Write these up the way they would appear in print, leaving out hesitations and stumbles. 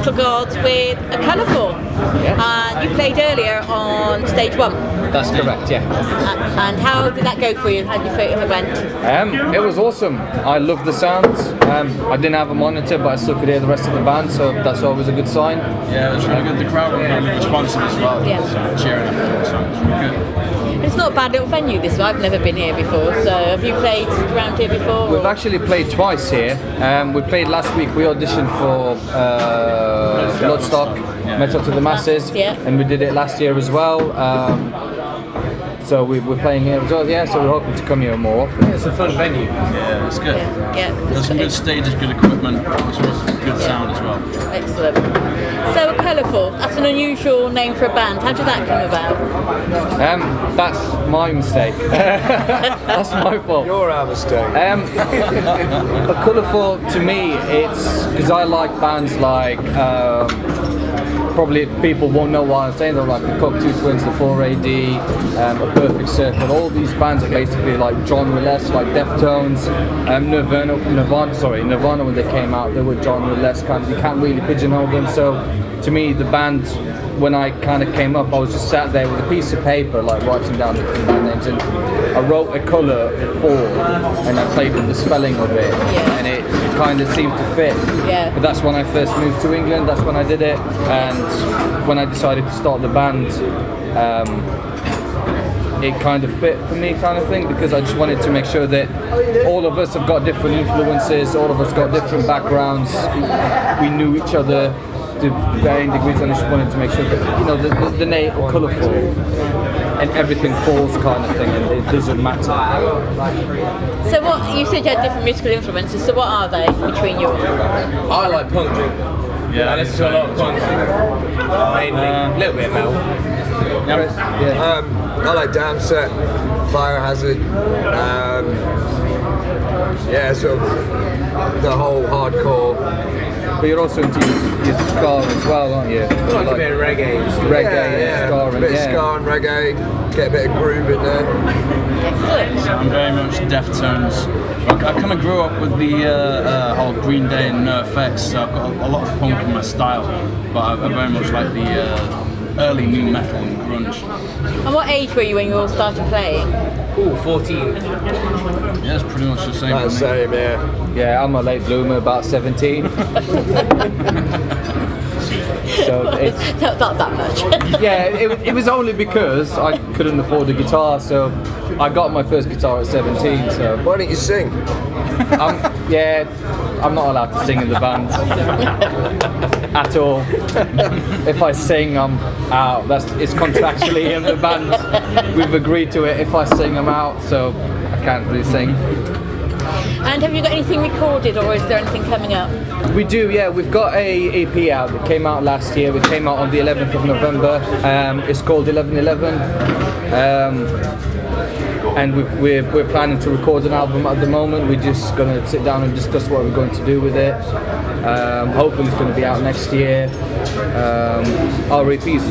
MEATLGODS with ACOLOURFUll. Yes. You played earlier on stage 1. That's correct, yeah. And how did that go for you? How did you feel it went? It was awesome. I loved the sound. I didn't have a monitor, but I still could hear the rest of the band, so that's always a good sign. Yeah, it was really good. The crowd were really responsive as well. Yeah. So cheering after the song. It was really good. It's not a bad little venue, this one. I've never been here before, so have you played around here before? We've actually played twice here. We played last week. We auditioned for Bloodstock, Metal to the Masses, yeah. And we did it last year as well. So we're playing here as well, yeah, so we're hoping to come here more often. It's a fun venue. Yeah, it's good. Yeah. There's some good stages, good equipment, as well as good sound as well. Excellent. So ACOLOURFUll, that's an unusual name for a band. How did that come about? That's my mistake. That's my fault. You're our mistake. ACOLOURFUll, to me, it's because I like bands like probably people won't know what I'm saying. They're like the Cockatoo Twins, the 4AD, A Perfect Circle. All these bands are basically like genre-less, like Deftones, Nirvana when they came out, they were genre-less kind of. You can't really pigeonhole them. So to me, the band, when I kind of came up, I was just sat there with a piece of paper, like writing down different band names, and I wrote a colour for, and I played with the spelling of it, and it kind of seemed to fit. Yeah. But that's when I first moved to England. That's when I did it, and when I decided to start the band, it kind of fit for me, kind of thing, because I just wanted to make sure that all of us have got different influences, all of us got different backgrounds, we knew each other to varying degrees, and I just wanted to make sure that, you know, the name colourful and everything falls kind of thing, and it doesn't matter. So what, you said you had different musical influences, so what are they between you? I like punk. Yeah, I listen to a lot of punk. Mainly. A little bit of metal. I like Damn Set, Biohazard. Sort of the whole hardcore. But you're also into your ska as well, aren't you? I like a bit of reggae. Reggae, ska, a bit of ska and reggae. Get a bit of groove in there. Excellent. I'm very much Deftones. I kind of grew up with the whole Green Day and NoFX, so I've got a lot of punk in my style, but I very much like the early new metal and grunge. And what age were you when you all started playing? Ooh, 14. Yeah, it's pretty much the same. That's the same, yeah. Yeah, I'm a late bloomer, about 17. So it's Not that much. yeah, it was only because I couldn't afford a guitar, so I got my first guitar at 17. So Why don't you sing? I'm not allowed to sing in the band at all. If I sing, I'm out. It's contractually in the band. We've agreed to it. If I sing, I'm out. So I can't really sing. And have you got anything recorded, or is there anything coming up? We do, yeah. We've got a EP out that came out last year. It came out on the 11th of November. It's called 1111. And we're planning to record an album at the moment. We're just going to sit down and discuss what we're going to do with it. Hopefully it's going to be out next year. Our EP's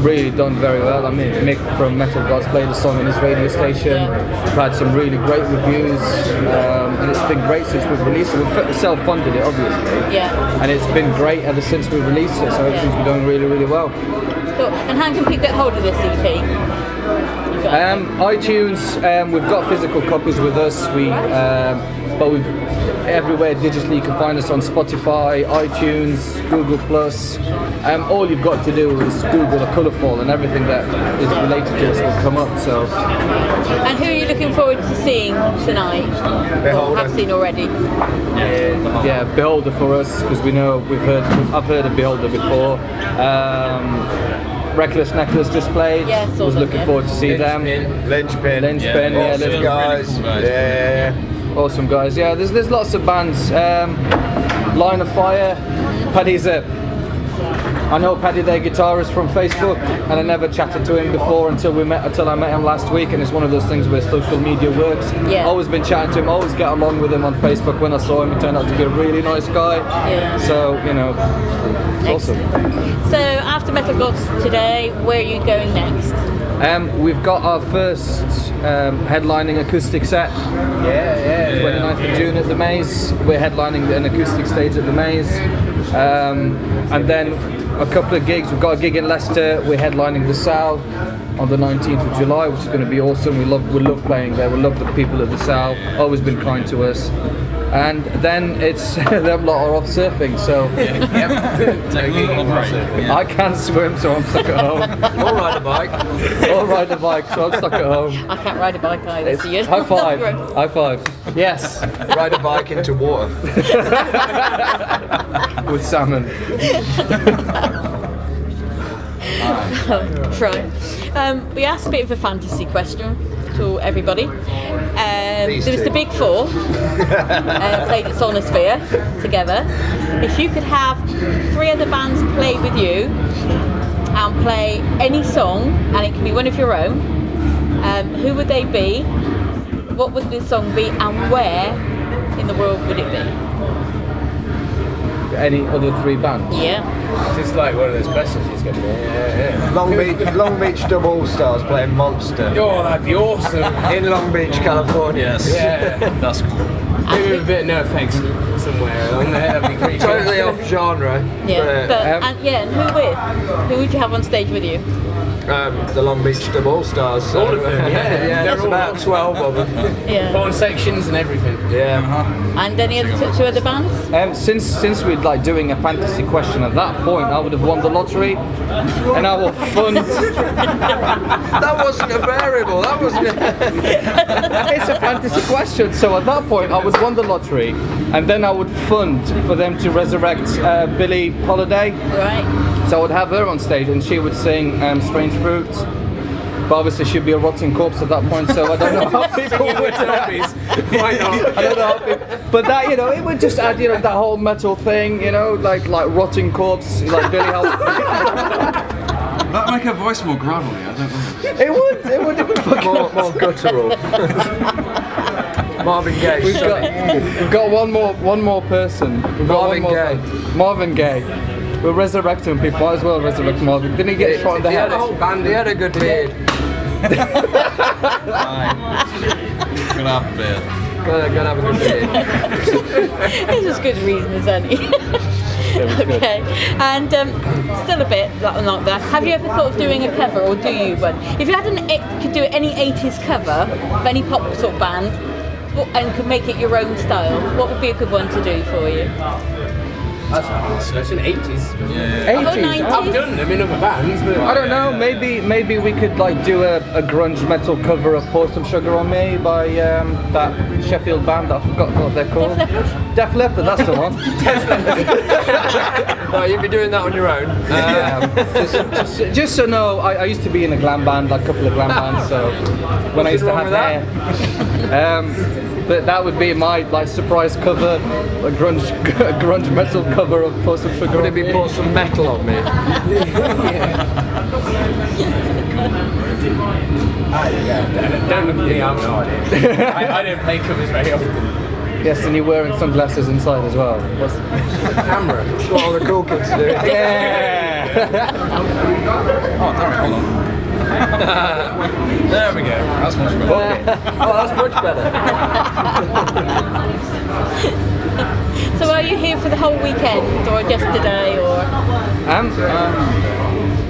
really done very well. I mean, Mick from MEATLGODS played the song in his radio station. We've had some really great reviews, and it's been great since we've released it. We've self-funded it, obviously. Yeah. And it's been great ever since we released it, so everything's been going really, really well. Cool. And how can people get hold of this EP? iTunes, we've got physical copies with us. But we've everywhere digitally. You can find us on Spotify, iTunes, Google Plus. All you've got to do is Google ACOLOURFUll, and everything that is related to us will come up. So. And who are you looking forward to seeing tonight? Or have seen already? Yeah, Beholder for us, because I've heard of Beholder before. Reckless Necklace just played. Yeah, was looking forward to see them. Linchpin. Yeah, Awesome guys. Really cool guys. Yeah. Awesome guys. Yeah, there's lots of bands. Line of Fire, Paddy's I know Paddy, their guitarist, from Facebook, and I never chatted to him before until I met him last week. And it's one of those things where social media works. Yeah. Always been chatting to him, always get along with him on Facebook. When I saw him, he turned out to be a really nice guy. Yeah. So it's awesome. So after Metal Gods today, where are you going next? We've got our first headlining acoustic set. 29th of June at the Maze. We're headlining an acoustic stage at the Maze. And then a couple of gigs. We've got a gig in Leicester. We're headlining the Sal on the 19th of July, which is going to be awesome. We love playing there. We love the people of the Sal. Always been kind to us. And then it's them lot are off surfing. So I can't swim, so I'm stuck at home. Or ride a bike. Or ride a bike, so I'm stuck at home. I can't ride a bike either. So you High five. High five. Yes. Ride a bike into water. With salmon. Right. We asked a bit of a fantasy question to everybody. There was the Big Four played at Sonosphere together. If you could have 3 other bands play with you and play any song, and it can be one of your own, who would they be? What would the song be, and where in the world would it be? Any other 3 bands? Yeah. It's just like one of those questions. It's going to be Long Beach Dub All Stars playing Monster Oh, that'd be awesome. in Long Beach, California. Yes. Yeah. That's cool. Maybe with a bit of no effects somewhere along there. That'd be pretty Totally cool. off genre. Yeah. And who with? Who would you have on stage with you? The Long Beach Dub All Stars. So, All of them, yeah. there's They're all about 12 of them. Yeah. Horn sections and everything. Yeah. And any other 2 other bands? Since we'd like doing a fantasy question at that point, I would have won the lottery, and I will fund. That wasn't a variable. That wasn't. It's a fantasy question, so at that point I would won the lottery, and then I would fund for them to resurrect Billie Holiday. Right. So I would have her on stage, and she would sing Strange Fruits. But obviously she'd be a rotting corpse at that point, so I don't know how people would. Why not? I don't know how people, but that it would just add that whole metal thing, like rotting corpse, like Billie Holiday. That'd make her voice more gravelly, I don't know. It would more guttural. Marvin Gaye. We've got one more person. We've got Marvin Gaye. Marvin Gaye. We're resurrecting people. Might as well resurrect Marvin. Didn't he get shot in the head? The whole band. He had a good beard. Gonna have a beer. Gotta have a good beard. It's as good a reason as any. Okay, and still a bit like that. Have you ever thought of doing a cover, or do you? But if you had could do any 80s cover of any pop sort of band, and could make it your own style, what would be a good one to do for you? That's in 80s. Yeah. 80s. I've done them in other bands, but I don't know. Maybe we could do a grunge metal cover of "Pour Some Sugar on Me" by that Sheffield band. I forgot what they're called. Def Leppard. That's the one. No, you'd be doing that on your own. Just so know, I used to be in a glam band, a couple of glam bands. So when I used to have hair. But that would be my surprise cover, a grunge metal cover of "Pour Some Sugar Would on it be Me." Pour Some Metal on Me? don't look at me, I'm not. I don't play covers very often. Yes, and you're wearing sunglasses inside as well. Camera. That's what all the cool kids do. Yeah. Oh, damn it, hold on. There we go. That's much better. Oh, that's much better. So are you here for the whole weekend, or just today, or?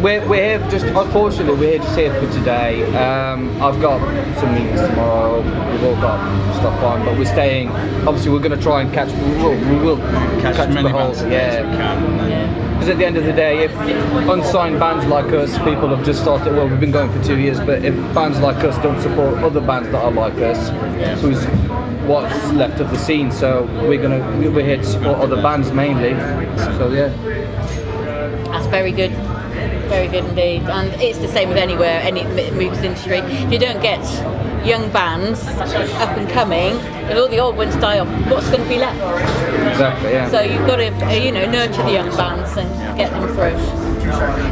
We're here unfortunately, we're here just here for today. I've got some meetings tomorrow. We've all got stuff on, but we're staying. Obviously, we're going to try and catch. We will catch as many the whole. bands as we Yeah. can. And then Because at the end of the day, if unsigned bands like us, people have just started. Well, we've been going for 2 years, but if bands like us don't support other bands that are like us, who's what's left of the scene? So we're here to support other bands mainly. So yeah. That's very good. Very good indeed. And it's the same with anywhere, any music industry. If you don't get young bands up and coming, and all the old ones die off, what's going to be left? Exactly, yeah. So you've got to, nurture the young bands and get them through.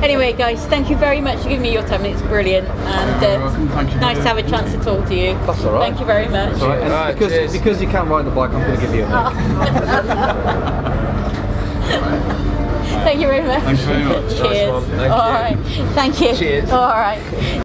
Anyway, guys, thank you very much for giving me your time. It's brilliant, and welcome. Thank you. nice to have a chance to talk to you. That's all right. Thank you very much. All right, and Right, cheers. because you can't ride the bike, I'm going to give you a hug. Thank you very much. Thank you very much. Cheers. one. Thank All you. right. Thank you. Cheers. All right.